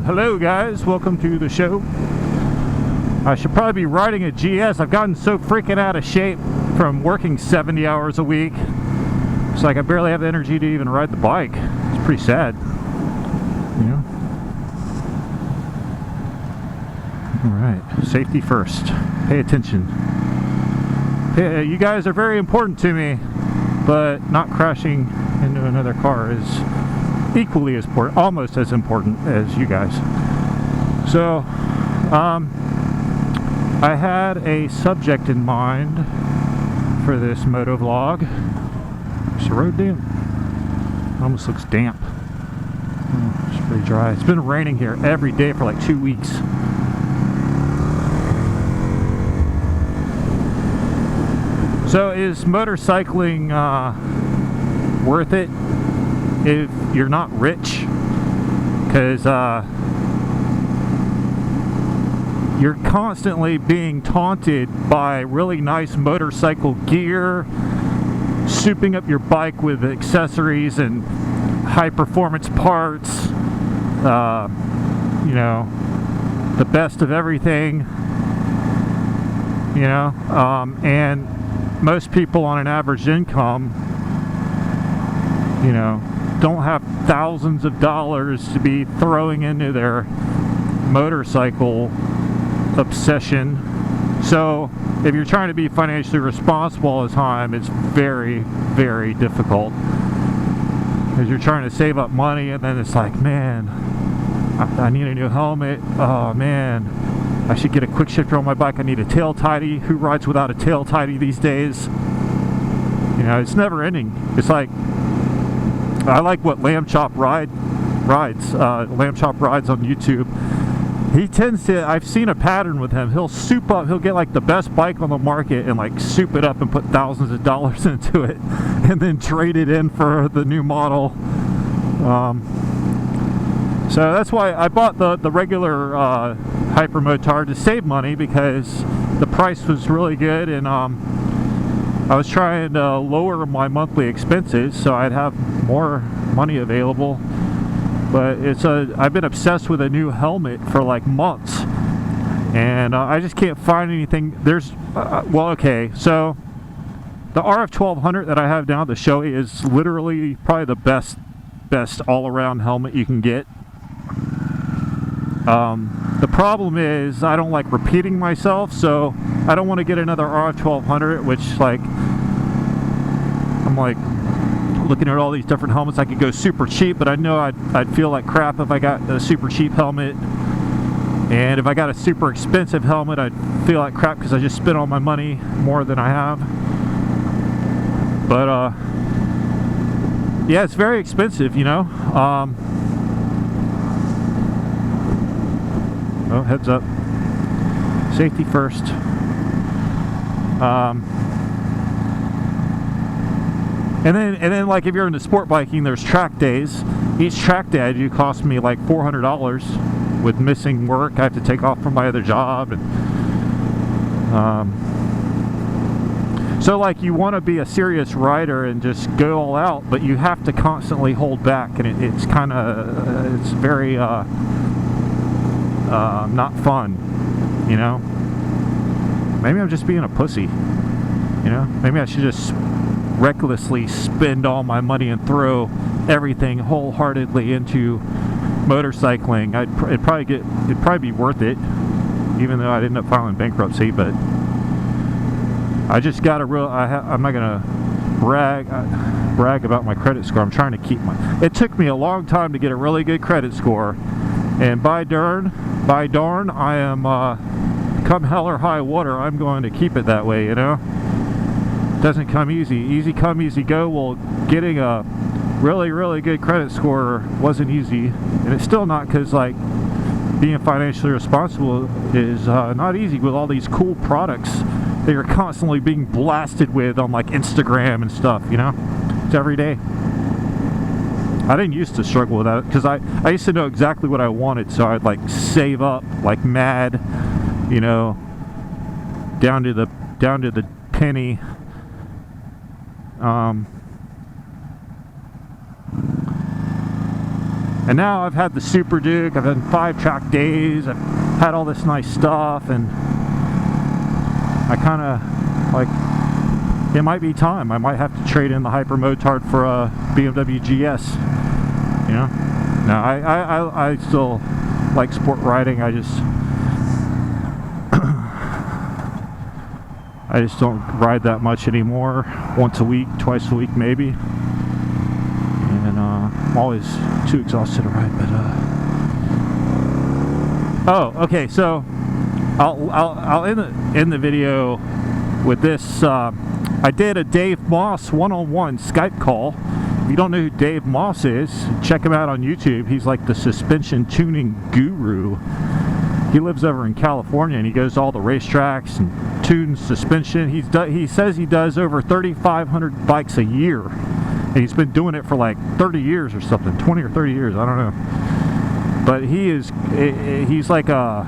Hello guys, welcome to the show. I should probably be riding a GS. I've gotten so freaking out of shape from working 70 hours a week. It's like I barely have the energy to even ride the bike. It's pretty sad, you know? Alright, safety first. Pay attention. You guys are very important to me, but not crashing into another car is equally as important, almost as important as you guys. So, I had a subject in mind for this moto vlog. Is the road damp? It almost looks damp. Oh, it's pretty dry. It's been raining here every day for like 2 weeks. So is motorcycling worth it if you're not rich? Because you're constantly being taunted by really nice motorcycle gear, souping up your bike with accessories and high performance parts, you know, the best of everything, you know, and most people on an average income, you know, don't have thousands of dollars to be throwing into their motorcycle obsession. So if you're trying to be financially responsible all the time, it's very, very difficult, because you're trying to save up money and then it's like, man, I need a new helmet. Oh man, I should get a quick shifter on my bike. I need a tail tidy. Who rides without a tail tidy these days? You know, it's never ending. It's like, I like what Lamb Chop rides on YouTube. He tends to, I've seen a pattern with him. He'll soup up, he'll get like the best bike on the market and like soup it up and put thousands of dollars into it and then trade it in for the new model. So that's why I bought the regular Hyper Motard to save money, because the price was really good, and I was trying to lower my monthly expenses so I'd have more money available. But I've been obsessed with a new helmet for like months, and I just can't find anything. There's well, okay, so the RF 1200 that I have now, the Shoei, is literally probably the best all-around helmet you can get. The problem is I don't like repeating myself, so I don't want to get another RF 1200, which, like, I'm like looking at all these different helmets. I could go super cheap, but I know I'd feel like crap if I got a super cheap helmet, and if I got a super expensive helmet, I'd feel like crap because I just spent all my money more than I have. But yeah, it's very expensive, you know. Oh, heads up. Safety first. And then like if you're into sport biking, there's track days. Each track day do cost me like $400 with missing work. I have to take off from my other job, and so like you want to be a serious rider and just go all out, but you have to constantly hold back, and it's kind of it's very not fun, you know. Maybe I'm just being a pussy, you know. Maybe I should just recklessly spend all my money and throw everything wholeheartedly into motorcycling. It'd probably be worth it, even though I'd end up filing bankruptcy. But I just got a real. I'm not gonna brag about my credit score. I'm trying to keep my. It took me a long time to get a really good credit score, and by darn, I am, come hell or high water, I'm going to keep it that way, you know? It doesn't come easy. Easy come, easy go. Well, getting a really, really good credit score wasn't easy, and it's still not, because, like, being financially responsible is not easy with all these cool products that you're constantly being blasted with on, like, Instagram and stuff, you know? It's every day. I didn't used to struggle with that, because I used to know exactly what I wanted, so I'd like save up like mad, you know, down to the penny. And now I've had the Super Duke, I've had 5-track days, I've had all this nice stuff, and I kind of, like, it might be time. I might have to trade in the Hyper Motard for a BMW GS, you know? No, I still like sport riding. I just don't ride that much anymore. Once a week, twice a week maybe. And I'm always too exhausted to ride, but oh, okay, so I'll end the video with this. I did a Dave Moss one-on-one Skype call. If you don't know who Dave Moss is, check him out on YouTube. He's like the suspension tuning guru. He lives over in California, and he goes to all the racetracks and tunes suspension. He says he does over 3,500 bikes a year, and he's been doing it for like 30 years or something, 20 or 30 years, I don't know. But he's like a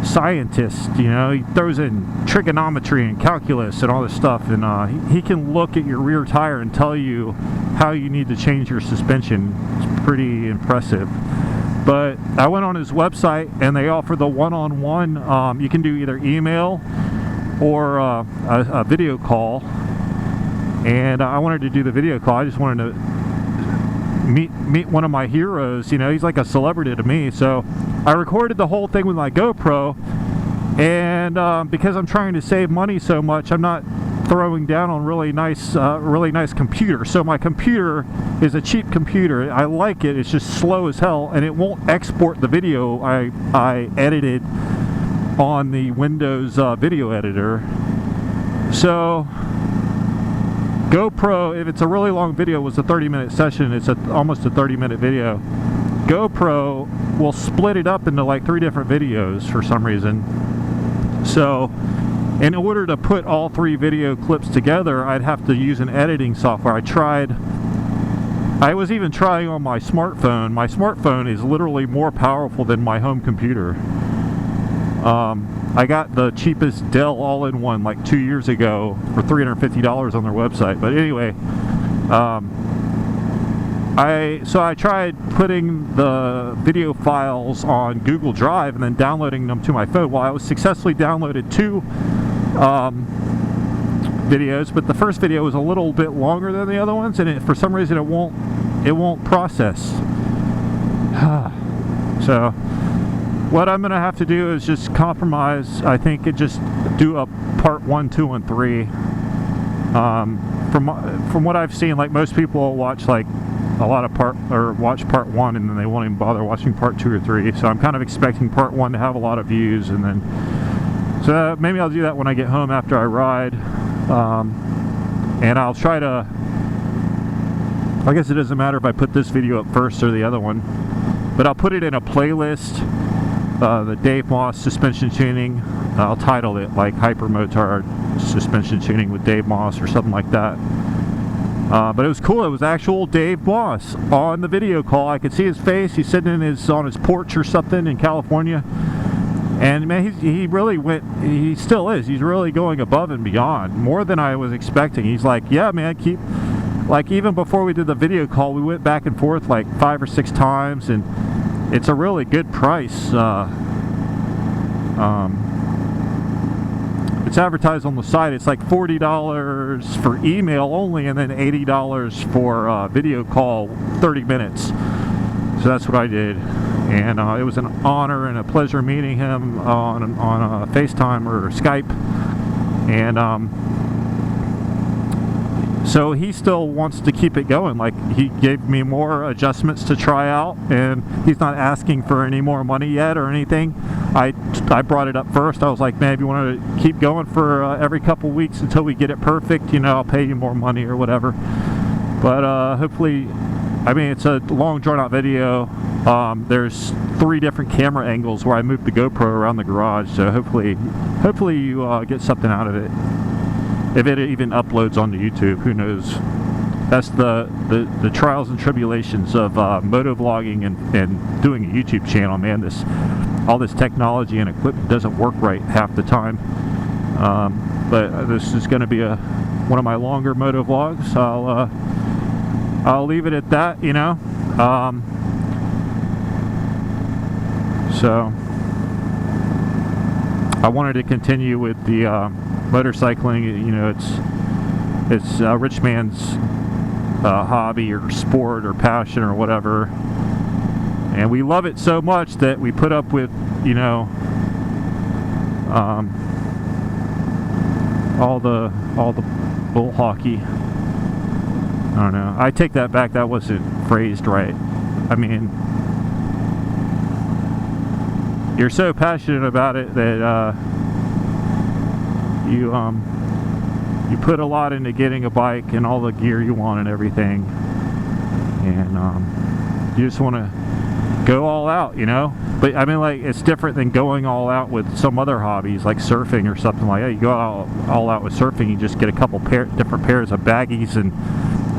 scientist, you know. He throws in trigonometry and calculus and all this stuff, and he can look at your rear tire and tell you how you need to change your suspension. It's pretty impressive. But I went on his website, and they offer the one-on-one. You can do either email or a video call, and I wanted to do the video call. I just wanted to meet one of my heroes. You know, he's like a celebrity to me. So I recorded the whole thing with my GoPro, and because I'm trying to save money so much, I'm not throwing down on really nice computer. So my computer is a cheap computer. I like it. It's just slow as hell, and it won't export the video I edited on the Windows video editor. So GoPro, if it's a really long video, was a 30-minute session, it's almost a 30-minute video. GoPro will split it up into like 3 different videos for some reason. So in order to put all 3 video clips together, I'd have to use an editing software. I was even trying on my smartphone. My smartphone is literally more powerful than my home computer. I got the cheapest Dell all-in-one like 2 years ago for $350 on their website. But anyway, I tried putting the video files on Google Drive and then downloading them to my phone. Well, I was successfully downloaded 2 videos, but the first video was a little bit longer than the other ones, and for some reason it won't process. So what I'm gonna have to do is just compromise. I think it just do a part 1, 2, and 3. From what I've seen, like most people will watch like a lot of watch part 1, and then they won't even bother watching part 2 or 3. So I'm kind of expecting part 1 to have a lot of views, and then so maybe I'll do that when I get home after I ride. And I'll try to, I guess it doesn't matter if I put this video up first or the other one, but I'll put it in a playlist, the Dave Moss suspension tuning. I'll title it like Hyper Motard suspension tuning with Dave Moss or something like that. But it was cool. It was actual Dave Moss on the video call. I could see his face. He's sitting on his porch or something in California. And man, he really went, he still is, he's really going above and beyond, more than I was expecting. He's like, yeah man, like even before we did the video call, we went back and forth like 5 or 6 times, and it's a really good price. It's advertised on the site. It's like $40 for email only, and then $80 for video call, 30 minutes. So that's what I did. And it was an honor and a pleasure meeting him on FaceTime or Skype. And so he still wants to keep it going. Like, he gave me more adjustments to try out, and he's not asking for any more money yet or anything. I brought it up first. I was like, man, if you want to keep going for every couple weeks until we get it perfect, you know, I'll pay you more money or whatever. But hopefully, I mean, it's a long drawn out video. There's 3 different camera angles where I moved the GoPro around the garage, so hopefully you get something out of it. If it even uploads onto YouTube, who knows? That's the trials and tribulations of motovlogging and doing a YouTube channel, man. All this technology and equipment doesn't work right half the time. But this is going to be one of my longer motovlogs. I'll leave it at that, you know. So I wanted to continue with the motorcycling. You know, it's a rich man's hobby or sport or passion or whatever, and we love it so much that we put up with, you know, all the bull hockey. I don't know. I take that back. That wasn't phrased right. I mean, you're so passionate about it that you put a lot into getting a bike and all the gear you want and everything, and you just want to go all out, you know. But I mean, like, it's different than going all out with some other hobbies like surfing or something like that. You go all out with surfing, you just get a couple different pairs of baggies and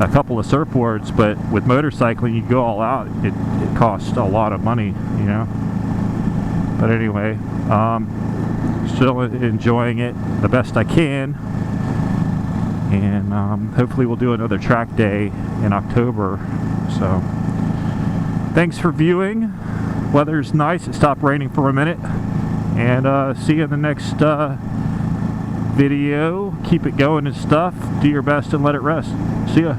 a couple of surfboards. But with motorcycling, you go all out. It costs a lot of money, you know. But anyway, still enjoying it the best I can, and hopefully we'll do another track day in October. So thanks for viewing. Weather's nice. It stopped raining for a minute, and see you in the next video. Keep it going and stuff. Do your best and let it rest. See ya.